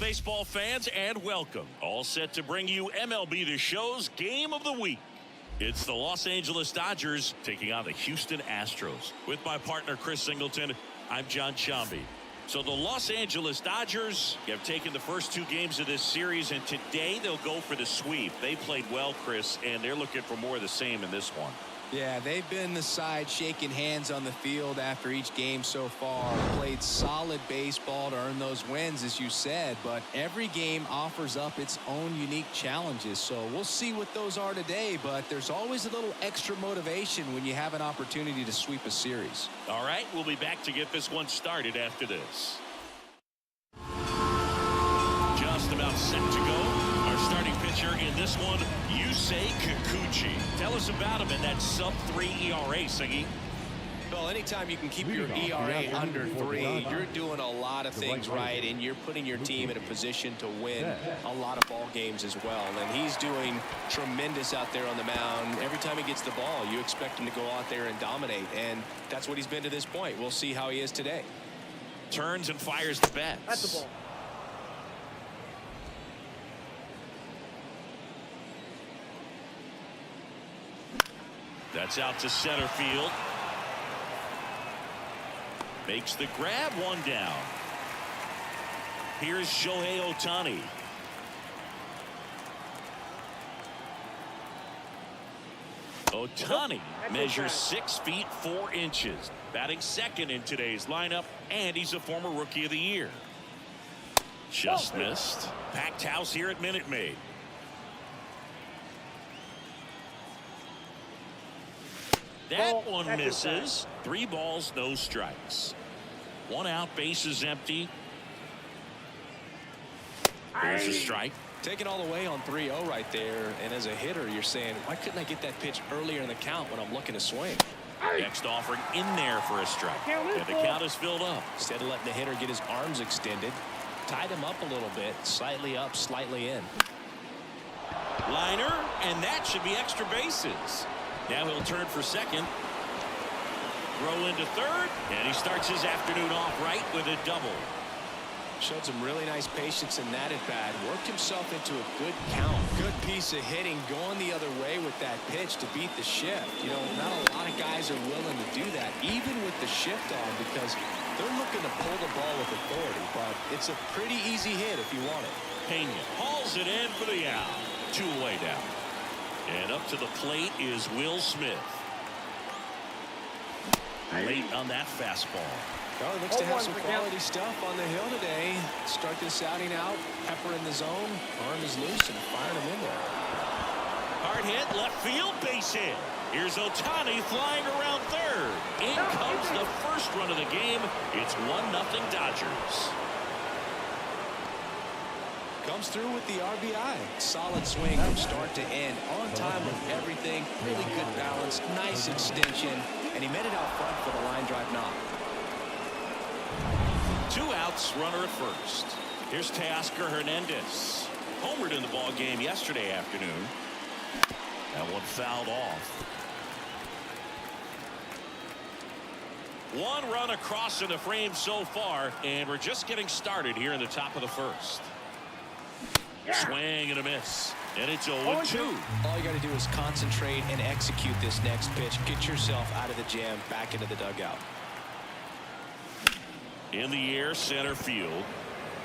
baseball fans, and welcome. All set to bring you MLB The Show's Game of the Week. It's the Los Angeles Dodgers taking on the Houston Astros. With my partner, Chris Singleton, I'm John Shambi. So the Los Angeles Dodgers have taken the first two games of this series, and today they'll go for the sweep. They played well, Chris, and they're looking for more of the same in this one. Yeah, they've been the side shaking hands on the field after each game so far. Played solid baseball to earn those wins, as you said, but every game offers up its own unique challenges. So we'll see what those are today, but there's always a little extra motivation when you have an opportunity to sweep a series. All right, we'll be back to get this one started after this. Just about set to go. Our starting pitcher in this one, Yusei Kikuchi. Tell us about him in that sub-3 ERA, Siggy. Well, anytime you can keep your ERA under 3, you're doing a lot of things right, and you're putting your team in a position to win a lot of ball games as well. And he's doing tremendous out there on the mound. Every time he gets the ball, you expect him to go out there and dominate, and that's what he's been to this point. We'll see how he is today. Turns and fires the bat. At the ball. That's out to center field. Makes the grab, one down. Here's Shohei Ohtani. Ohtani measures 6 feet 4 inches. Batting second in today's lineup, and he's a former Rookie of the Year. Just missed. Packed house here at Minute Maid. That one misses. 3 balls, no strikes. 1 out, base is empty. There's a strike. Taking all the way on 3-0 right there, and as a hitter, you're saying, why couldn't I get that pitch earlier in the count when I'm looking to swing? Next offering in there for a strike, and the count is filled up. Instead of letting the hitter get his arms extended, tied him up a little bit, slightly up, slightly in. Liner, and that should be extra bases. Now he'll turn for second. Throw into third, and he starts his afternoon off right with a double. Showed some really nice patience in that at bat. Worked himself into a good count. Good piece of hitting, going the other way with that pitch to beat the shift. You know, not a lot of guys are willing to do that, even with the shift on, because they're looking to pull the ball with authority. But it's a pretty easy hit if you want it. Pena hauls it in for the out. 2 away now. And up to the plate is Will Smith. Late on that fastball. Well, he looks to have some quality stuff on the hill today. Start this outing out. Pepper in the zone. Arm is loose and firing him in there. Hard hit, left field, base hit. Here's Ohtani flying around third. In comes the first run of the game. It's 1-0 Dodgers. Comes through with the RBI. Solid swing from start to end. On time with everything. Really good balance. Nice extension. And he made it out front for the line drive knock. 2 outs, runner at first. Here's Teoscar Hernandez. Homered in the ball game yesterday afternoon. That one fouled off. 1 run across in the frame so far, and we're just getting started here in the top of the first. Swing and a miss, and it's 0-2. All you got to do is concentrate and execute this next pitch. Get yourself out of the jam, back into the dugout. In the air, center field.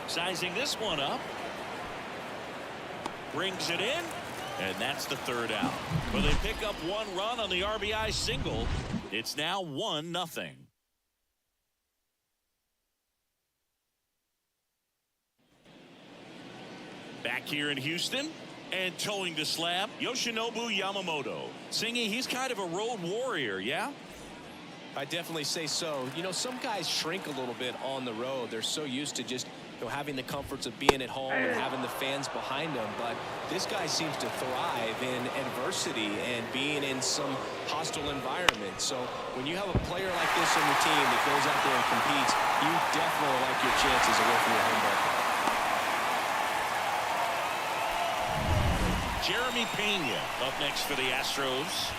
Sizing this one up. Brings it in, and that's the 3rd out. Well, they pick up 1 run on the RBI single. It's now 1-0. Back here in Houston, and towing the slab, Yoshinobu Yamamoto. Singing, he's kind of a road warrior, yeah? I definitely say so. You know, some guys shrink a little bit on the road. They're so used to just, you know, having the comforts of being at home and having the fans behind them. But this guy seems to thrive in adversity and being in some hostile environment. So when you have a player like this on your team that goes out there and competes, you definitely like your chances away from your home ballpark. Jeremy Pena up next for the Astros.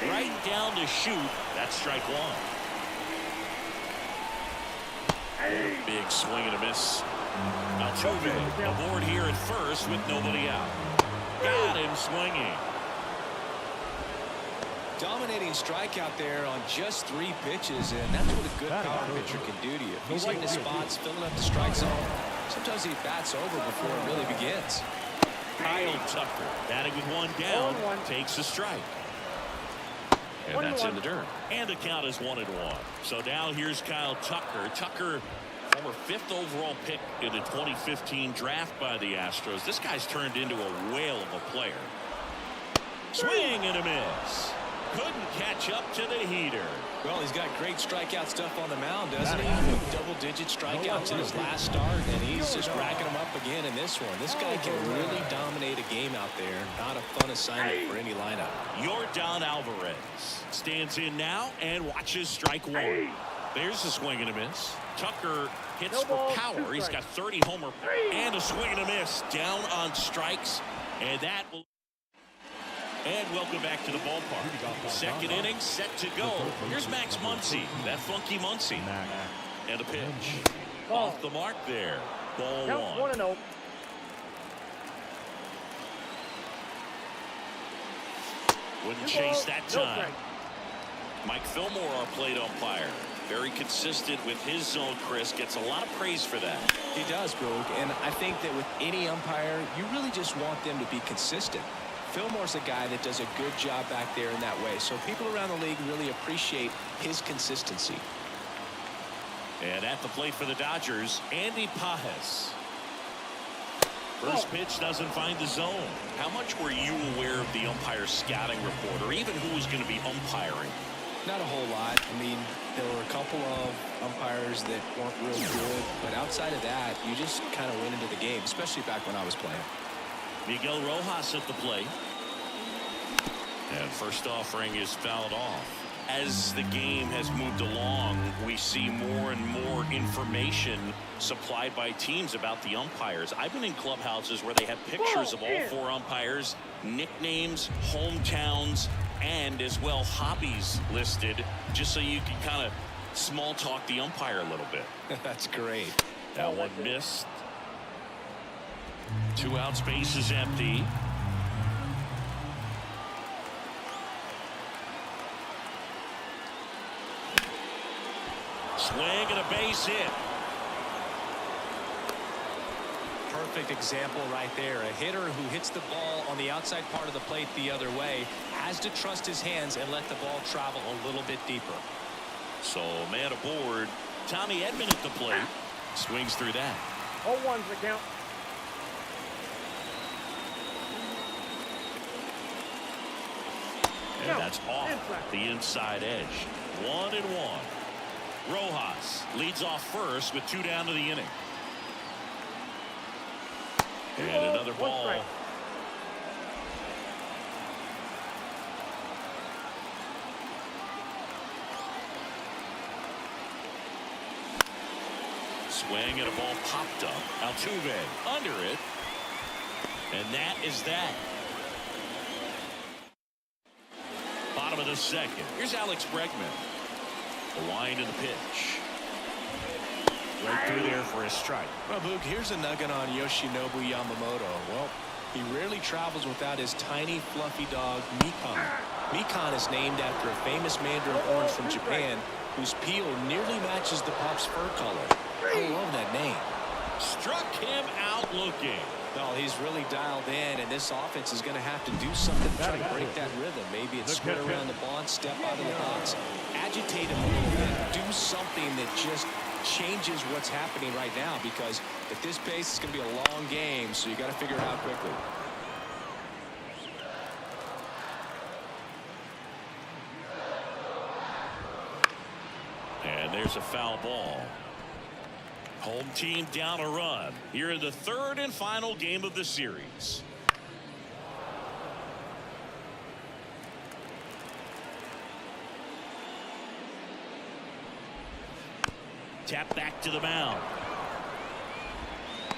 Right down to shoot. That's strike 1. Big swing and a miss. Altuve aboard here at first with nobody out. Got him swinging. Dominating strikeout there on just 3 pitches, and that's what a good power pitcher can do to you. He's hitting the spots, filling up the strike zone. Sometimes he bats over before it really begins. Kyle Tucker batting with 1 down, takes a strike. And that's in the dirt. And the count is 1-1. So now here's Kyle Tucker. Tucker, former 5th overall pick in the 2015 draft by the Astros. This guy's turned into a whale of a player. Swing and a miss. Couldn't catch up to the heater. Well, he's got great strikeout stuff on the mound, doesn't he? Double-digit strikeouts in his last start, and he's just racking them up again in this one. This guy can really dominate a game out there. Not a fun assignment for any lineup. Yordan Alvarez stands in now and watches strike 1. There's a swing and a miss. Tucker hits for power. He's got 30 homer and a swing and a miss down on strikes, and that will. And welcome back to the ballpark. Second inning set to go. Here's Max Muncy, that funky Muncy. And a pitch. Off the mark there. Ball 1. Wouldn't chase that time. Mike Fillmore, our plate umpire. Very consistent with his zone, Chris. Gets a lot of praise for that. He does, Boog. And I think that with any umpire, you really just want them to be consistent. Fillmore's a guy that does a good job back there in that way. So people around the league really appreciate his consistency. And at the plate for the Dodgers, Andy Pages. First pitch doesn't find the zone. How much were you aware of the umpire scouting report, or even who was going to be umpiring? Not a whole lot. I mean, there were a couple of umpires that weren't real good, but outside of that, you just kind of went into the game, especially back when I was playing. Miguel Rojas at the plate. And first offering is fouled off. As the game has moved along, we see more and more information supplied by teams about the umpires. I've been in clubhouses where they have pictures of all 4 umpires, nicknames, hometowns, and as well hobbies listed, just so you can kind of small talk the umpire a little bit. That's great. That one missed. 2 out, space is empty. Swing and a base hit. Perfect example right there. A hitter who hits the ball on the outside part of the plate the other way has to trust his hands and let the ball travel a little bit deeper. So man aboard. Tommy Edman at the plate. Swings through that. 0-1's the count. And that's off the inside edge. 1-1. Rojas leads off first with 2 down to the inning. And another ball. Swing and a ball popped up. Altuve under it. And that is that. Bottom of the second. Here's Alex Bregman. The wind and the pitch. Right through there for a strike. Well, Boog, here's a nugget on Yoshinobu Yamamoto. Well, he rarely travels without his tiny, fluffy dog, Mikan. Mikan is named after a famous mandarin orange from Japan whose peel nearly matches the pup's fur color. I love that name. Struck him out looking. Well, he's really dialed in, and this offense is going to have to do something to try to break that rhythm. Maybe it's square around the bond, step out of the box, agitate him a little bit, do something that just changes what's happening right now, because at this pace, it's going to be a long game, so you got to figure it out quickly. And there's a foul ball. Home team down a run here in the 3rd and final game of the series. Tap back to the mound.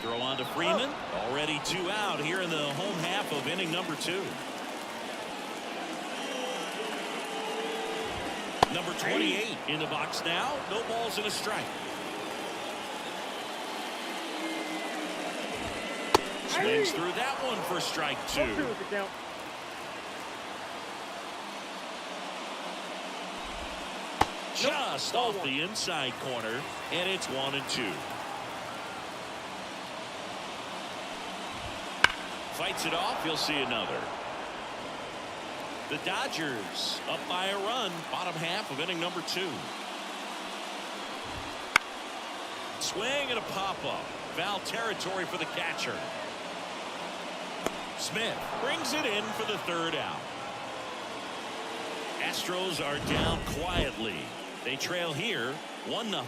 Throw on to Freeman. Already 2 out here in the home half of inning number 2. Number 28 in the box now. No balls and a strike. Swings through that one for strike 2. Just off the inside corner, and it's 1-2. Fights it off. He'll see another. The Dodgers up by a run, bottom half of inning number 2. Swing and a pop-up. Foul territory for the catcher. Smith brings it in for the 3rd out. Astros are down quietly. They trail here 1-0.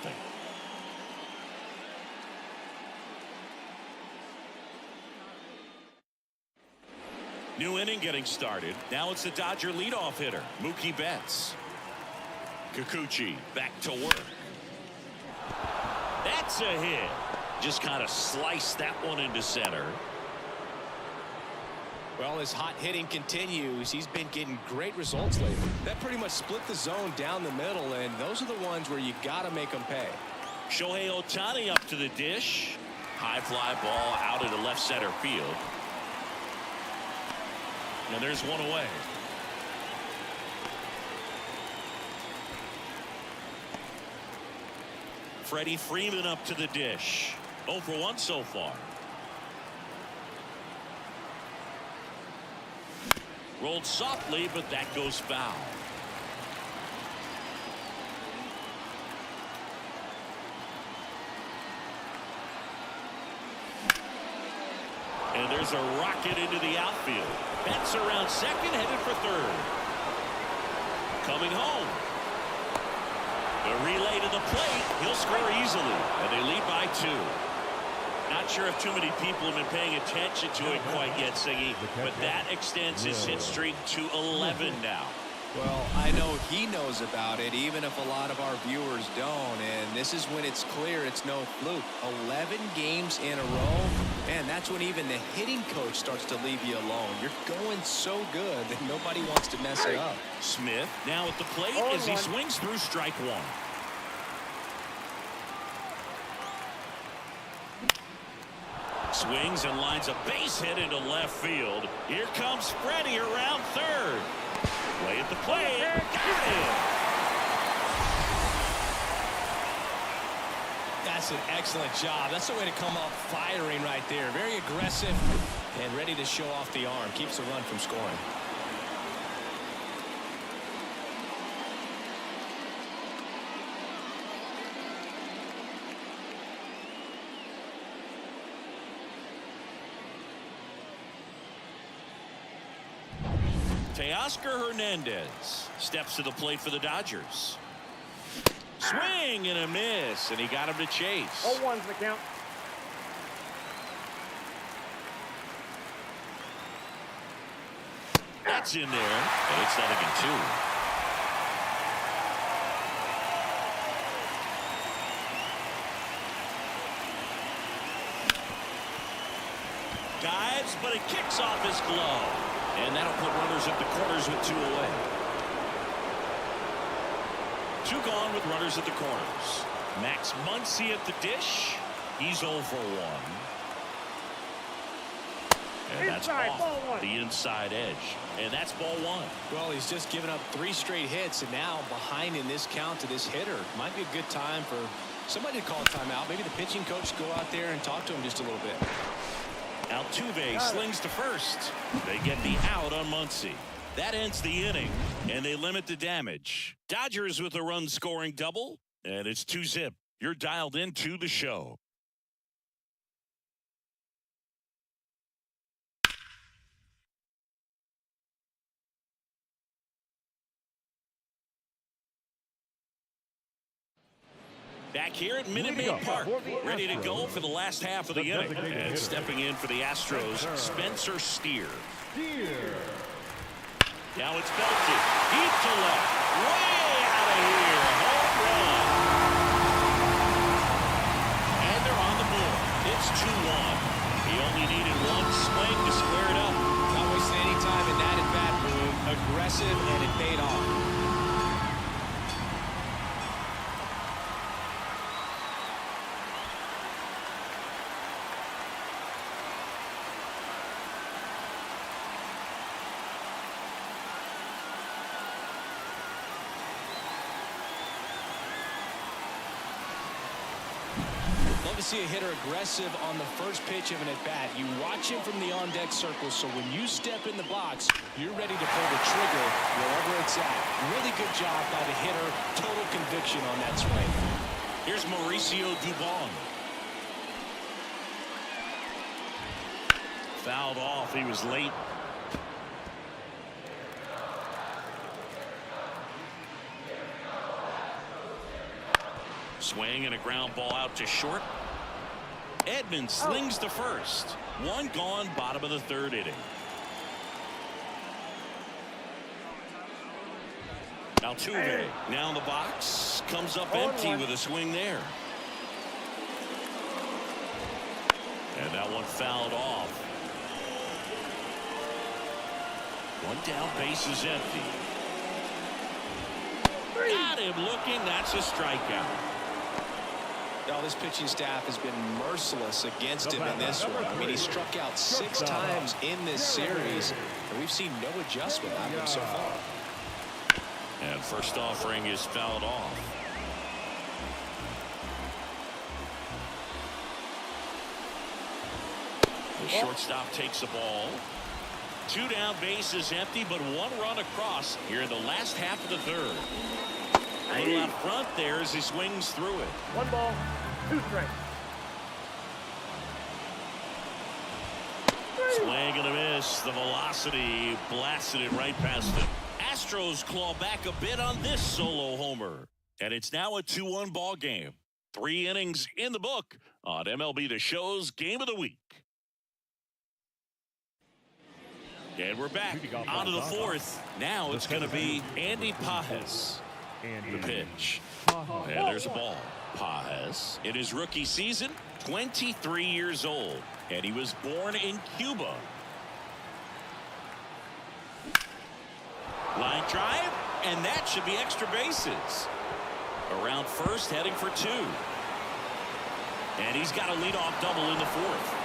New inning getting started. Now it's the Dodger leadoff hitter, Mookie Betts. Kikuchi back to work. That's a hit. Just kind of sliced that one into center. Well, his hot hitting continues. He's been getting great results lately. That pretty much split the zone down the middle, and those are the ones where you got to make them pay. Shohei Ohtani up to the dish. High fly ball out into left center field. And there's one away. Freddie Freeman up to the dish. 0 for 1 so far. Rolled softly, but that goes foul. And there's a rocket into the outfield. Betts around second, headed for 3rd. Coming home. The relay to the plate. He'll score easily, and they lead by 2. Not sure if too many people have been paying attention to it quite yet, Siggy, but that extends his hit streak to 11 now. Well, I know he knows about it, even if a lot of our viewers don't. And this is when it's clear it's no fluke. 11 games in a row. And that's when even the hitting coach starts to leave you alone. You're going so good that nobody wants to mess it up. Smith now at the plate as he swings through strike 1. Swings and lines a base hit into left field. Here comes Freddie around 3rd. Way at the plate. Got it. That's an excellent job. That's the way to come up firing right there. Very aggressive and ready to show off the arm. Keeps the run from scoring. Teoscar Hernandez steps to the plate for the Dodgers. Swing and a miss, and he got him to chase. 0-1's the count. That's in there, and it's 0-2. Dives, but it kicks off his glove. And that'll put runners at the corners with 2 away. 2 gone with runners at the corners. Max Muncy at the dish. He's 0 for 1. And that's off the inside edge. And that's ball 1. Well, he's just given up 3 straight hits, and now behind in this count to this hitter. Might be a good time for somebody to call a timeout. Maybe the pitching coach go out there and talk to him just a little bit. Altuve slings to first. They get the out on Muncy. That ends the inning, and they limit the damage. Dodgers with a run-scoring double, and it's 2-0. You're dialed into the show. Back here at Minute Maid Park, ready to go for the last half of the inning. And stepping in for the Astros, Spencer Steer. Now it's belted. Deep to left. Way out of here. Home run. And they're on the board. It's 2-1. He only needed 1 swing to square it up. Not wasting any time in that at-bat room. Aggressive, and it paid off. Love to see a hitter aggressive on the first pitch of an at-bat. You watch him from the on-deck circle, so when you step in the box, you're ready to pull the trigger wherever it's at. Really good job by the hitter. Total conviction on that swing. Here's Mauricio Dubon. Fouled off. He was late. Swing and a ground ball out to short. Edmonds slings to first. One gone, bottom of the third inning. Altuve now in the box. Comes up empty with a swing there. And that one fouled off. One down, base is empty. Got him looking. That's a strikeout. Now, this pitching staff has been merciless against him in this one. I mean, he struck out 6 times in this series, and we've seen no adjustment out of him so far. And first offering is fouled off. The shortstop takes the ball. 2 down, base is empty, but 1 run across here in the last half of the third. A little out front there as he swings through it. 1 ball, 2 strikes. Swing and a miss. The velocity blasted it right past him. Astros claw back a bit on this solo homer. And it's now a 2-1 ball game. 3 innings in the book on MLB The Show's Game of the Week. And we're back onto the 4th. Now it's going to be Andy Pages. The pitch. And there's a ball. Pages, in his rookie season, 23 years old. And he was born in Cuba. Line drive, and that should be extra bases. Around first, heading for 2. And he's got a leadoff double in the 4th.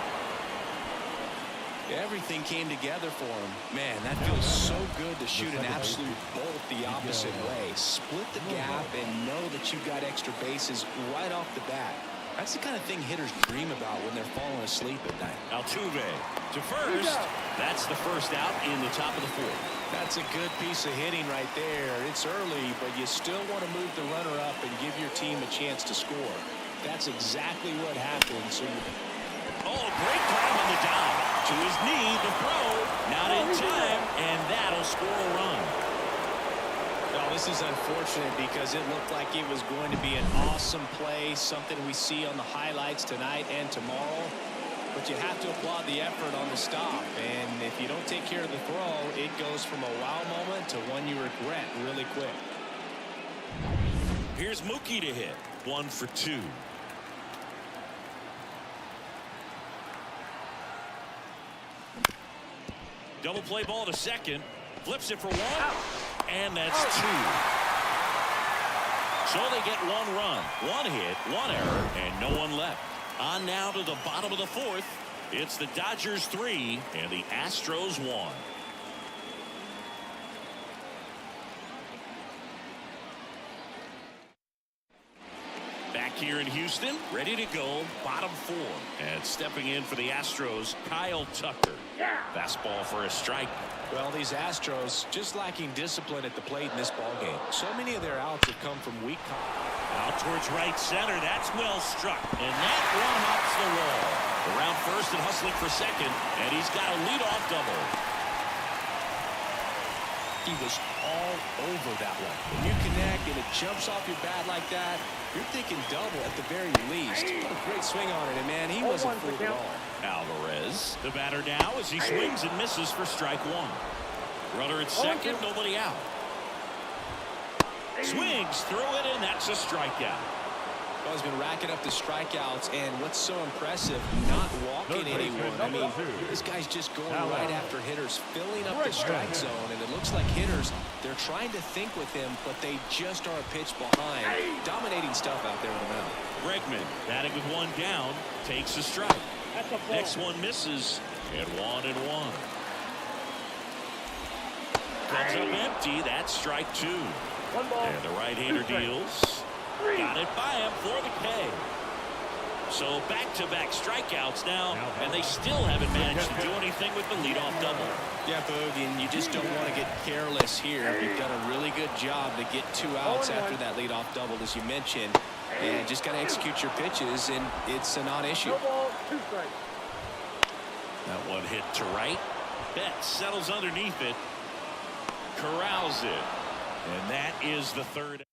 Everything came together for him. Man, that feels so good to shoot an absolute bolt the opposite way. Split the gap and know that you've got extra bases right off the bat. That's the kind of thing hitters dream about when they're falling asleep at night. Altuve to first. That's the first out in the top of the 4th. That's a good piece of hitting right there. It's early, but you still want to move the runner up and give your team a chance to score. That's exactly what happened. So great time on the dive. To his knee, the throw, not in time, and that'll score a run. Well, this is unfortunate because it looked like it was going to be an awesome play, something we see on the highlights tonight and tomorrow. But you have to applaud the effort on the stop, and if you don't take care of the throw, it goes from a wow moment to one you regret really quick. Here's Mookie to hit. 1 for 2. Double play ball to second. Flips it for 1. And that's 2. So they get 1 run, 1 hit, 1 error, and no one left. On now to the bottom of the 4th. It's the Dodgers 3 and the Astros 1. Back here in Houston, ready to go, bottom 4. And stepping in for the Astros, Kyle Tucker. Fastball for a strike. Well, these Astros just lacking discipline at the plate in this ballgame. So many of their outs have come from weak out towards right center. That's well struck. And that one hops the wall. Around first and hustling for second. And he's got a leadoff double. He was all over that one. When you connect and it jumps off your bat like that, you're thinking double at the very least. What a great swing on it, and man, he wasn't fooled at all. Alvarez, the batter now as he swings and misses for strike 1. Runner at second, nobody out. Swings through it, and that's a strikeout. Well, he's been racking up the strikeouts, and what's so impressive, not walking anyone. I mean, this guy's just going right after hitters, filling up the strike zone, and it looks like hitters, they're trying to think with him, but they just are a pitch behind. Dominating stuff out there in the mound. Bregman, batting with 1 down, takes a strike. Next one misses, and 1-1. Comes up empty, that's strike 2. And the right-hander deals. Got it by him for the K. So back-to-back strikeouts now, and they still haven't managed to do anything with the leadoff double. Yeah, Boog, and you just don't want to get careless here. You've done a really good job to get 2 outs after that leadoff double, as you mentioned. And just got to execute your pitches, and it's a non-issue. That one hit to right. Betts settles underneath it. Corrals it. And that is the third.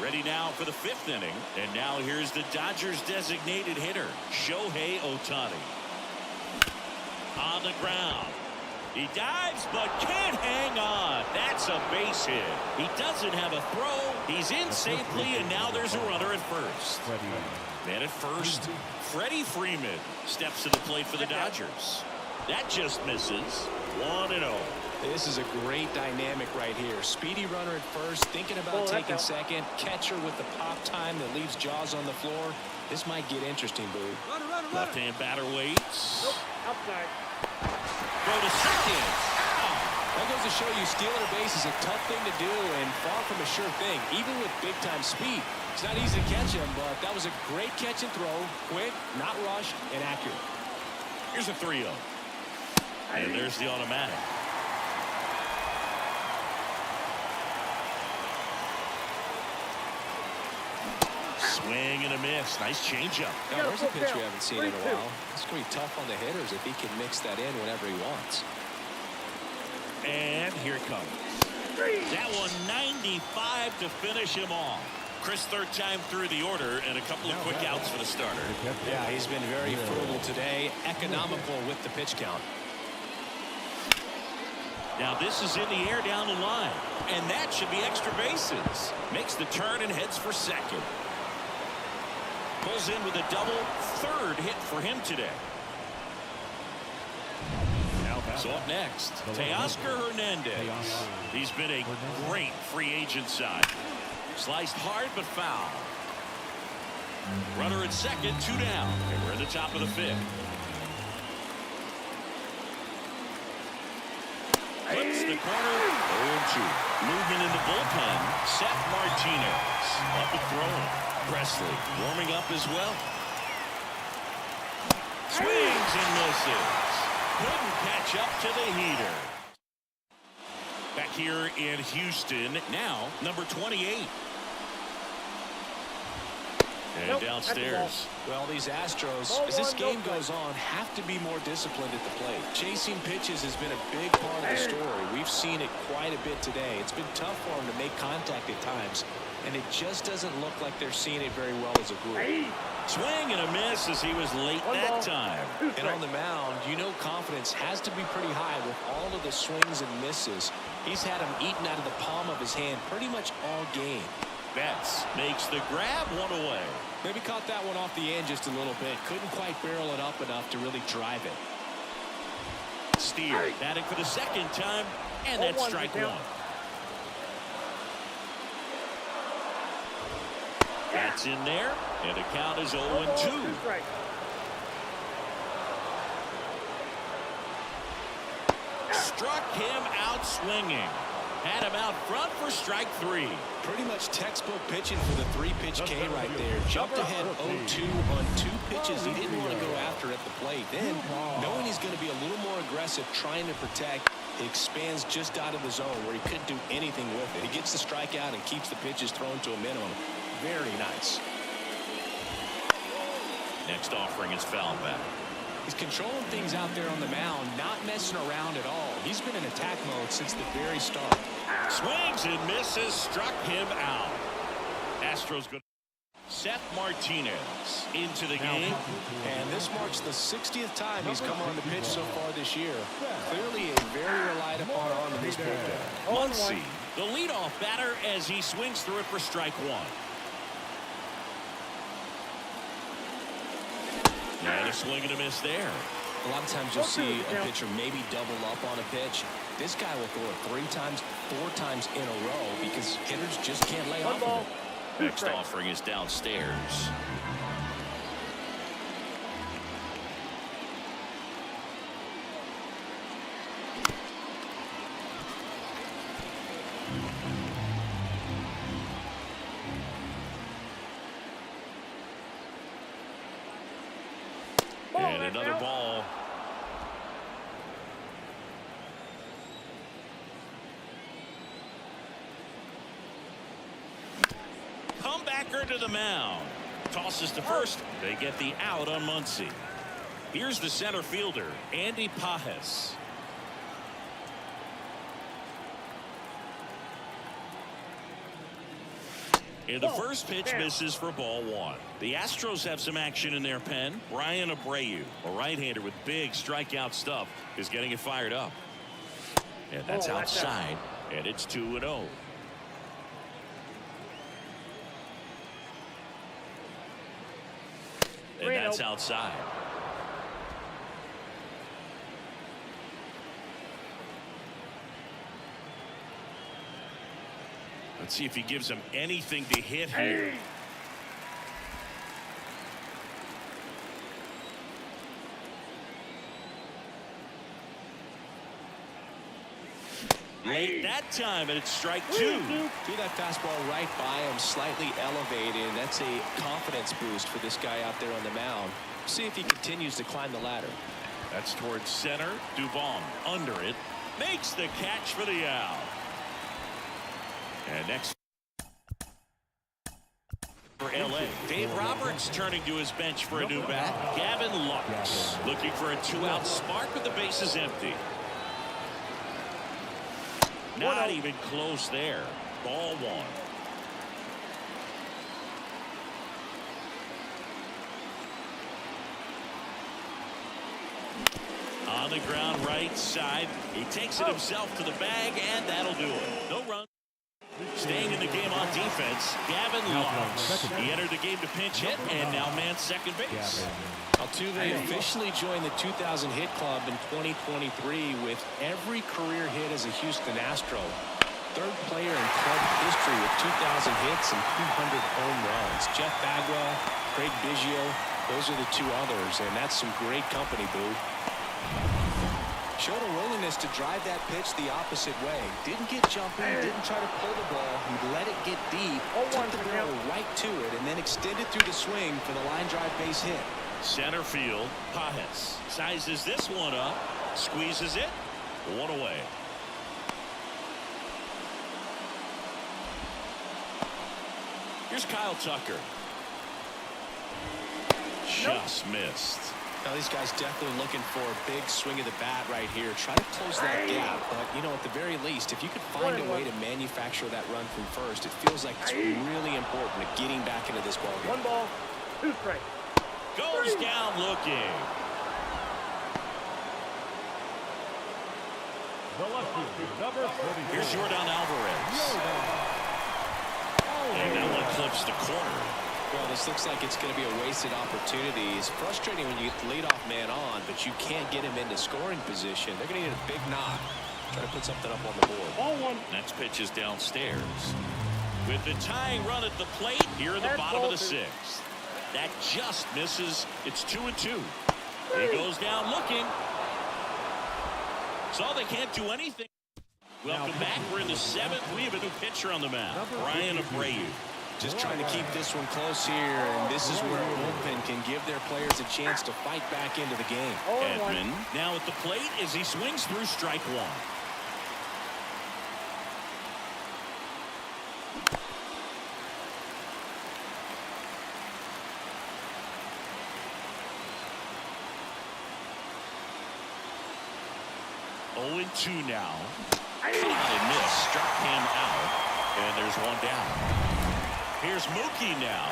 Ready now for the 5th inning. And now here's the Dodgers designated hitter, Shohei Ohtani. On the ground. He dives but can't hang on. That's a base hit. He doesn't have a throw. He's in safely, and now there's a runner at first. Man at first, Freddie Freeman steps to the plate for the Dodgers. That just misses. 1-0. This is a great dynamic right here. Speedy runner at first, thinking about taking second. Catcher with the pop time that leaves Jaws on the floor. This might get interesting, Boo. Left-hand batter waits. Nope, outside. Go to second. Ow. That goes to show you stealing a base is a tough thing to do and far from a sure thing, even with big-time speed. It's not easy to catch him, but that was a great catch and throw. Quick, not rushed, and accurate. Here's a 3-0. And there's the automatic. Swing and a miss. Nice changeup. Now, there's a pitch we haven't seen in a while. It's going to be tough on the hitters if he can mix that in whenever he wants. And here it comes. That one 95 to finish him off. Chris, third time through the order, and a couple of quick outs for the starter. Yeah, he's been very frugal today. Economical with the pitch count. Now this is in the air down the line, and that should be extra bases. Makes the turn and heads for second. Pulls in with a double. Third hit for him today. So up next, Teoscar Hernandez. He's been a great free agent sign. Sliced hard but foul. Runner at second, 2 down. And we're in the top of the 5th. Puts the corner. 0-2. Movement in the bullpen. Seth Martinez up and throwing. Presley warming up as well. Swings and misses. Couldn't catch up to the heater. Back here in Houston, now number 28. And downstairs. Well, these Astros, as this game goes on, have to be more disciplined at the plate. Chasing pitches has been a big part of the story. We've seen it quite a bit today. It's been tough for them to make contact at times, and it just doesn't look like they're seeing it very well as a group. Swing and a miss as he was late that time. And on the mound, you know confidence has to be pretty high with all of the swings and misses. He's had them eaten out of the palm of his hand pretty much all game. Betts makes the grab, 1 away. Maybe caught that one off the end just a little bit. Couldn't quite barrel it up enough to really drive it. Steer batting for the second time, and that's strike 1. That's in there, and the count is 0-2. Struck him out swinging. Had him out front for strike 3. Pretty much textbook pitching for the 3-pitch K right there. Jumped ahead 0-2 on 2 pitches he didn't want to go after at the plate. Then, knowing he's going to be a little more aggressive trying to protect, he expands just out of the zone where he couldn't do anything with it. He gets the strikeout and keeps the pitches thrown to a minimum. Very nice. Next offering is foul back. He's controlling things out there on the mound, not messing around at all. He's been in attack mode since the very start. Swings and misses, struck him out. Astros good. Seth Martinez into the game. And this marks the 60th time he's come on the pitch so far this year. Clearly a very relied upon arm in this bullpen. Muncy, the leadoff batter as he swings through it for strike 1. And a swing and a miss there. A lot of times you'll see a pitcher maybe double up on a pitch. This guy will throw it 3 times, 4 times in a row because hitters just can't lay off of it. Next offering is downstairs. And another ball. Comebacker to the mound. Tosses to first. They get the out on Muncy. Here's the center fielder, Andy Pajes. And the first pitch misses for ball one. The Astros have some action in their pen. Brian Abreu, a right-hander with big strikeout stuff, is getting it fired up. And that's outside. And it's 2-0. And that's outside. Let's see if he gives him anything to hit here. Late that time, and it's strike two. See that fastball right by him, slightly elevated, and that's a confidence boost for this guy out there on the mound. See if he continues to climb the ladder. That's towards center. Dubon under it. Makes the catch for the out. And next for LA, Dave Roberts turning to his bench for a new bat. Gavin Lux looking for a 2-out spark with the bases empty. Not even close there. Ball one. On the ground right side. He takes it himself to the bag, and that'll do it. No run. Staying in the game on defense, Gavin Lux. He entered the game to pinch hit, and now man second base. Altuve officially joined the 2,000 hit club in 2023 with every career hit as a Houston Astro. Third player in club history with 2,000 hits and 200 home runs. Jeff Bagwell, Craig Biggio, those are the two others, and that's some great company, Boo. Showed a willingness to drive that pitch the opposite way. Didn't get jumping, didn't try to pull the ball. He let it get deep, took the barrel right to it, and then extended through the swing for the line drive base hit. Center field, Pajes sizes this one up, squeezes it, one away. Here's Kyle Tucker. Just missed. Now these guys definitely looking for a big swing of the bat right here. Try to close that gap, but you know, at the very least, if you could find a way to manufacture that run from first, it feels like it's really important to getting back into this ball game. 1 ball, 2 strikes. Goes down looking. Here's Jordan Alvarez. And that one clips the corner. Well, this looks like it's going to be a wasted opportunity. It's frustrating when you get the leadoff man on, but you can't get him into scoring position. They're going to need a big knock. Try to put something up on the board. Ball one. Next pitch is downstairs. With the tying run at the plate here in the bottom of the sixth. That just misses. It's 2-2. He goes down looking. So they can't do anything. Welcome back. We're in the seventh. We have a new pitcher on the mound, Brian Abreu. Just trying to keep this one close here, and this is where a bullpen can give their players a chance to fight back into the game. Edman now at the plate as he swings through strike one. Oh, 2 now. And miss. Struck him out. And there's one down. Here's Mookie now.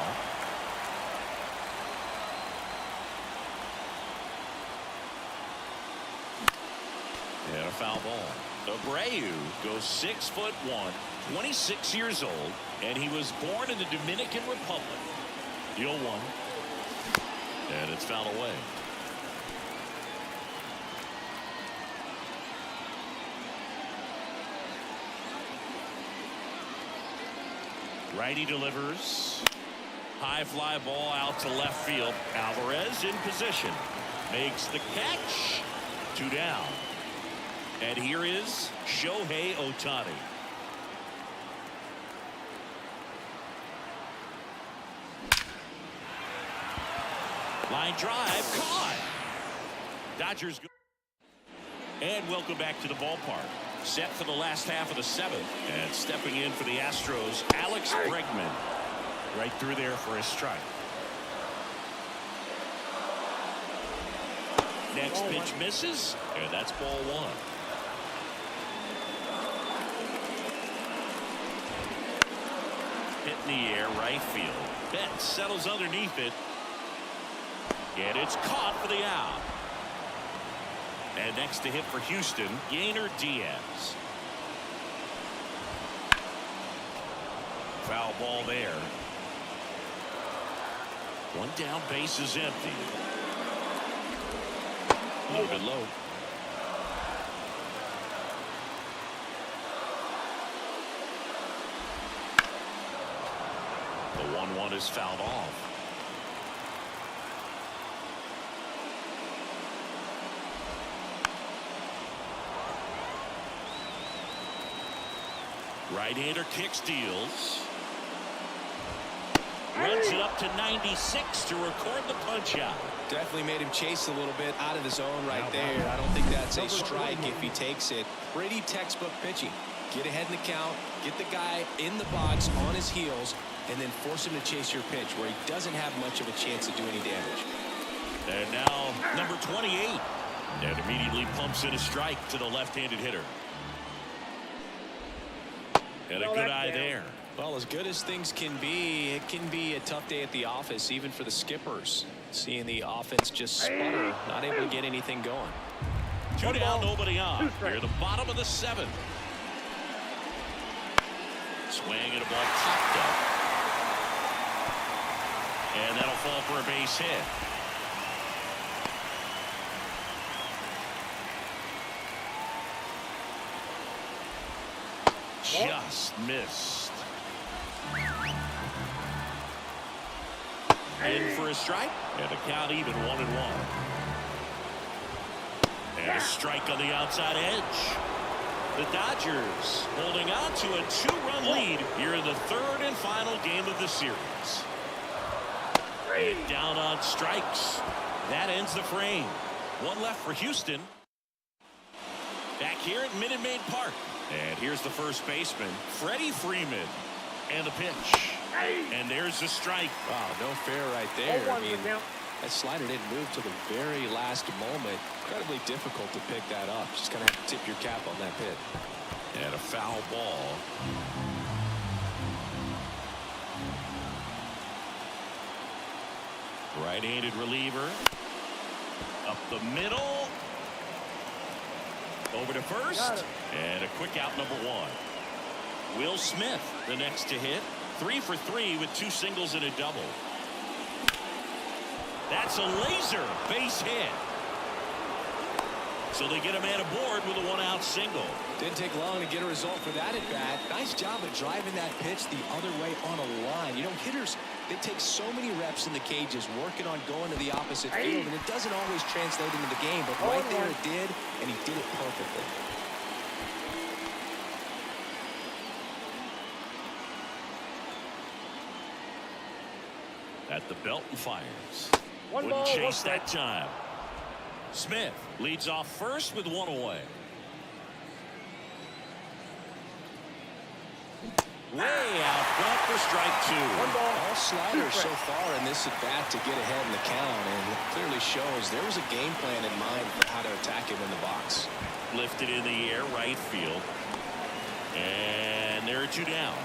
And a foul ball. Abreu goes 6'1", 26 years old, and he was born in the Dominican Republic. The 0-1. And it's fouled away. Righty delivers. High fly ball out to left field. Alvarez in position. Makes the catch. 2 down. And here is Shohei Ohtani. Line drive caught. Dodgers. And welcome back to the ballpark. Set for the last half of the seventh. And stepping in for the Astros, Alex Bregman. Right through there for a strike. Next pitch misses, and that's ball one. Hit in the air, right field. Betts settles underneath it. And it's caught for the out. And next to hit for Houston, Yainer Diaz. Foul ball there. One down, base is empty. A little bit low. The 1-1 is fouled off. Right-hander kicks, deals. Runs it up to 96 to record the punch out. Definitely made him chase a little bit out of the zone right there. I don't think that's a strike if he takes it. Pretty textbook pitching. Get ahead in the count, get the guy in the box on his heels, and then force him to chase your pitch where he doesn't have much of a chance to do any damage. And now number 28. And immediately pumps in a strike to the left-handed hitter. And a good eye there. Well, as good as things can be, it can be a tough day at the office, even for the skippers. Seeing the offense just sputter, not able to get anything going. Two down, nobody on. Here at the bottom of the seventh. Swing and a ball popped up. And that'll fall for a base hit. Just missed. In for a strike, and the count even 1-1. And a strike on the outside edge. The Dodgers holding on to a 2-run lead here in the third and final game of the series. And down on strikes. That ends the frame. One left for Houston. Back here at Minute Maid Park. And here's the first baseman, Freddie Freeman. And the pitch. And there's the strike. Wow, no fair right there. I mean, that slider didn't move to the very last moment. Incredibly difficult to pick that up. Just going to have to tip your cap on that hit. And a foul ball. Right-handed reliever. Up the middle. Over to first. And a quick out, number one. Will Smith, the next to hit. 3 for 3 with 2 singles and a double. That's a laser base hit. So they get a man aboard with a 1-out single. Didn't take long to get a result for that at bat. Nice job of driving that pitch the other way on a line. You know, hitters, they take so many reps in the cages working on going to the opposite field, and it doesn't always translate into the game, but right there it did, and he did it perfectly. At the belt and fires. Wouldn't chase that time. Smith leads off first with 1 away. Way out front for strike 2. All sliders so far in this at bat to get ahead in the count, and it clearly shows there was a game plan in mind for how to attack him in the box. Lifted in the air, right field. And there are 2 down.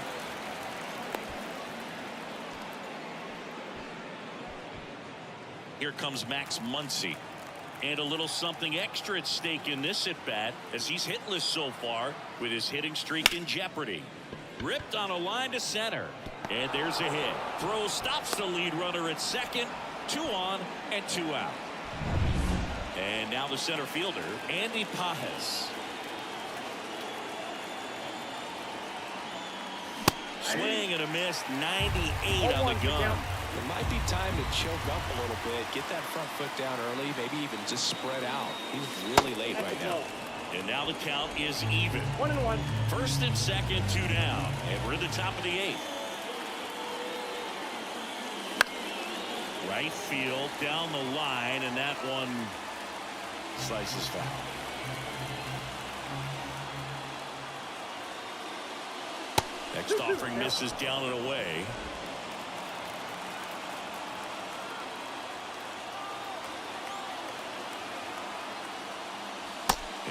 Here comes Max Muncy. And a little something extra at stake in this at bat as he's hitless so far with his hitting streak in jeopardy. Ripped on a line to center. And there's a hit. Throw stops the lead runner at second. 2 on and 2 out. And now the center fielder, Andy Pajes. Swing and a miss. 98 on the gun. It might be time to choke up a little bit, get that front foot down early, maybe even just spread out. He's really late right now. And now the count is even. 1-1. First and second, 2 down. And we're at the top of the 8th. Right field down the line, and that one Slices foul. Next offering misses down and away.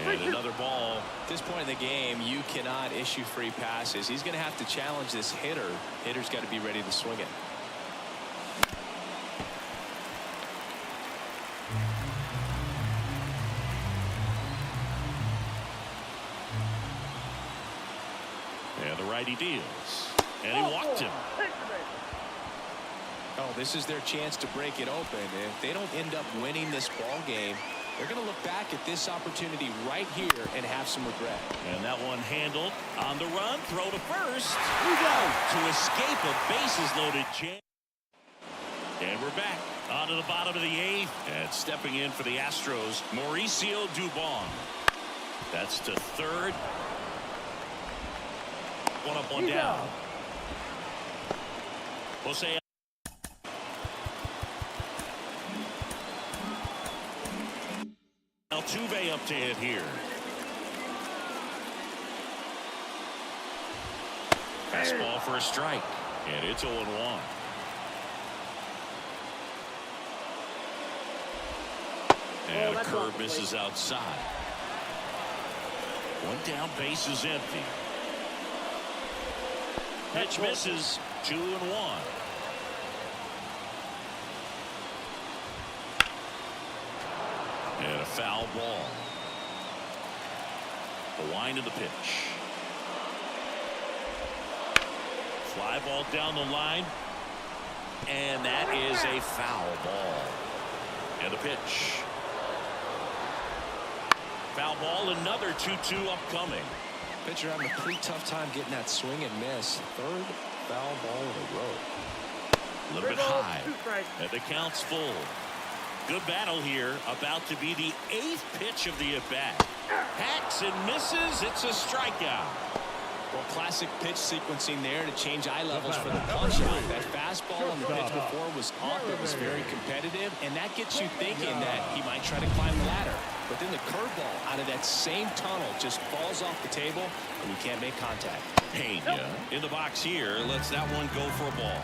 And another ball. At this point in the game, you cannot issue free passes. He's going to have to challenge this hitter. Hitter's got to be ready to swing it. And the righty deals. And he walked him. Oh, this is their chance to break it open. If they don't end up winning this ball game, they're going to look back at this opportunity right here and have some regret. And that one handled on the run. Throw to first. To escape a bases-loaded chance. And we're back onto the bottom of the 8th. And stepping in for the Astros, Mauricio Dubon. That's to third. One up, one down. Jose. Altuve up to hit here. Fastball for a strike. And it's 0-1. And a curve misses outside. One down, base is empty. Pitch misses. 2-1. And a foul ball. The wind of the pitch. Fly ball down the line. And that is a foul ball. And the pitch. Foul ball, another 2-2 upcoming. Pitcher having a pretty tough time getting that swing and miss. Third foul ball in a row. A little bit high. And the count's full. Good battle here. About to be the 8th pitch of the at-bat. Hacks and misses. It's a strikeout. Well, classic pitch sequencing there to change eye levels for the punch out. That fastball on the pitch before was off. It was very competitive, and that gets you thinking that he might try to climb the ladder. But then the curveball out of that same tunnel just falls off the table, and you can't make contact. Pena in the box here lets that one go for a ball.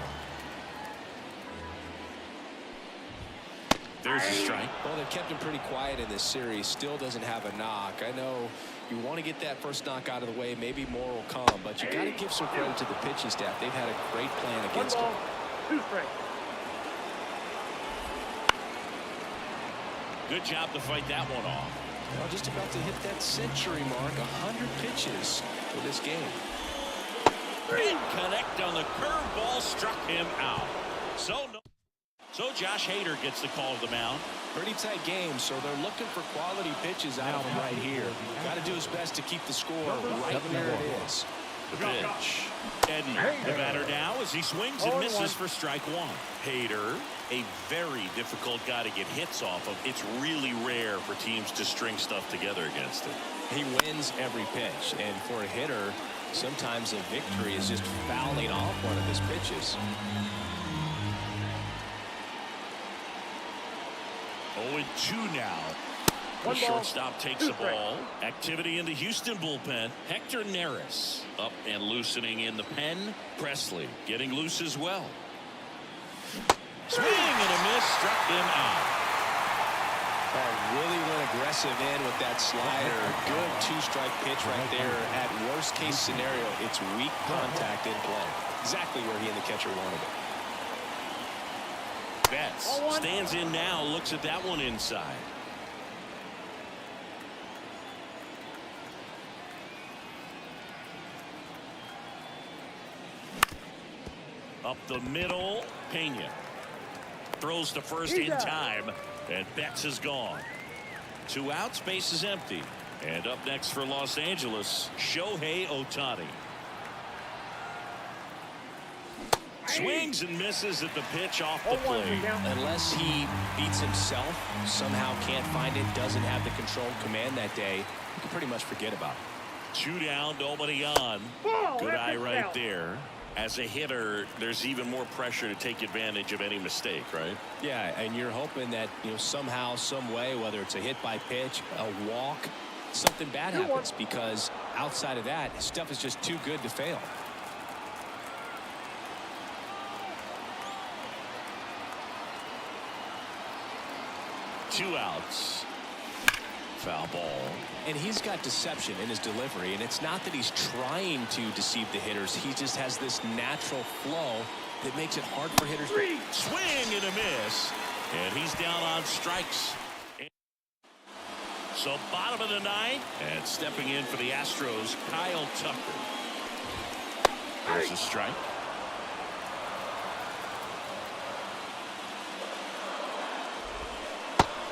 There's a strike. Well, they've kept him pretty quiet in this series. Still doesn't have a knock. I know you want to get that first knock out of the way. Maybe more will come, but you got to give some credit to the pitching staff. They've had a great plan against him. 2 strikes. Good job to fight that one off. Well, just about to hit that century mark. 100 pitches for this game. Didn't connect on the curveball, struck him out. So Josh Hader gets the call to the mound. Pretty tight game, so they're looking for quality pitches out of him right here. Got to do his best to keep the score right where it is. The pitch. Edman, the batter now as he swings and misses for strike one. Hader, a very difficult guy to get hits off of. It's really rare for teams to string stuff together against him. He wins every pitch, and for a hitter, sometimes a victory is just fouling off one of his pitches. 0-2 now. The shortstop takes the ball. Activity in the Houston bullpen. Hector Neris up and loosening in the pen. Presley getting loose as well. Swing and a miss, struck him out. Oh, really went aggressive in with that slider. Good 2-strike pitch right there. At worst case scenario, it's weak contact in play. Exactly where he and the catcher wanted it. Betts stands in now, looks at that one inside. Up the middle, Pena throws to first in time, and Betts is gone. 2 outs, base is empty. And up next for Los Angeles, Shohei Ohtani. Swings and misses at the pitch off the plate. Unless he beats himself, somehow can't find it, doesn't have the control command that day, you can pretty much forget about it. 2 down, nobody on. Good eye right there. As a hitter, there's even more pressure to take advantage of any mistake, right? Yeah, and you're hoping that, somehow, some way, whether it's a hit by pitch, a walk, something bad happens, because outside of that, stuff is just too good to fail. Two outs. Foul ball. And he's got deception in his delivery, and it's not that he's trying to deceive the hitters. He just has this natural flow that makes it hard for hitters. Swing and a miss, and he's down on strikes. So bottom of the ninth, and stepping in for the Astros, Kyle Tucker. There's a strike.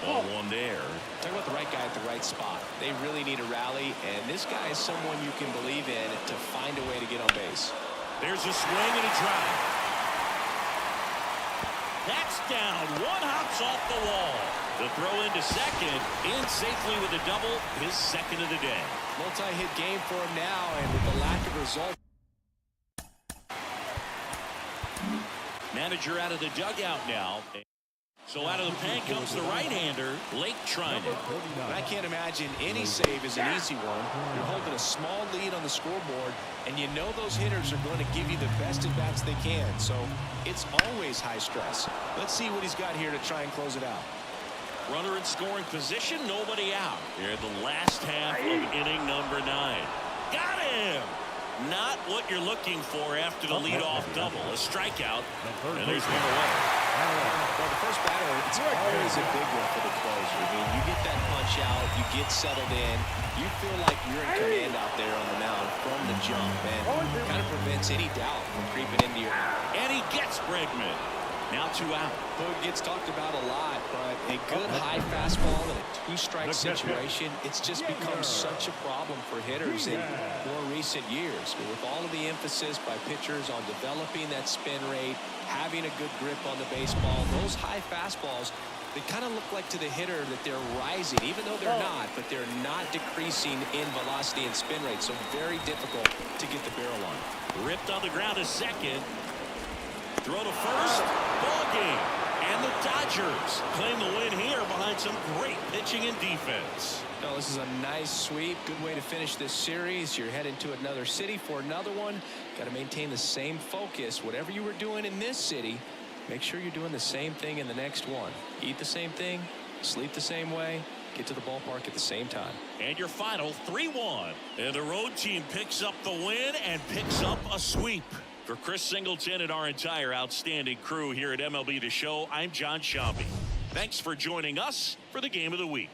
Ball one there. Talk about the right guy at the right spot. They really need a rally, and this guy is someone you can believe in to find a way to get on base. There's a swing and a drive. That's down. One hops off the wall. The throw into second, in safely with a double, his second of the day. Multi-hit game for him now, and with the lack of result. Manager out of the dugout now. So out of the pen comes the right-hander, Blake Trinan. I can't imagine any save is an easy one. You're holding a small lead on the scoreboard, and you know those hitters are going to give you the best at-bats they can. So it's always high stress. Let's see what he's got here to try and close it out. Runner in scoring position, nobody out. Here at the last half of inning number 9. Got him! Not what you're looking for after the leadoff double. A strikeout, and there's one away. Well, the first batter, it's always a big one for the closer. I mean, you get that punch out, you get settled in, you feel like you're in command out there on the mound from the jump, and kind of prevents any doubt from creeping into your head. And he gets Bregman. Now 2 out. Though it gets talked about a lot, but a good high fastball in a 2-strike situation, it's just become such a problem for hitters in more recent years. With all of the emphasis by pitchers on developing that spin rate, having a good grip on the baseball, those high fastballs, they kind of look like to the hitter that they're rising, even though they're not, but they're not decreasing in velocity and spin rate, so very difficult to get the barrel on. Ripped on the ground to second. Throw to first. Ball game. And the Dodgers claim the win here behind some great pitching and defense. No, this is a nice sweep. Good way to finish this series. You're heading to another city for another one. Got to maintain the same focus. Whatever you were doing in this city, make sure you're doing the same thing in the next one. Eat the same thing, sleep the same way, get to the ballpark at the same time. And your final 3-1. And the road team picks up the win and picks up a sweep. For Chris Singleton and our entire outstanding crew here at MLB The Show, I'm John Sciambi. Thanks for joining us for the Game of the Week.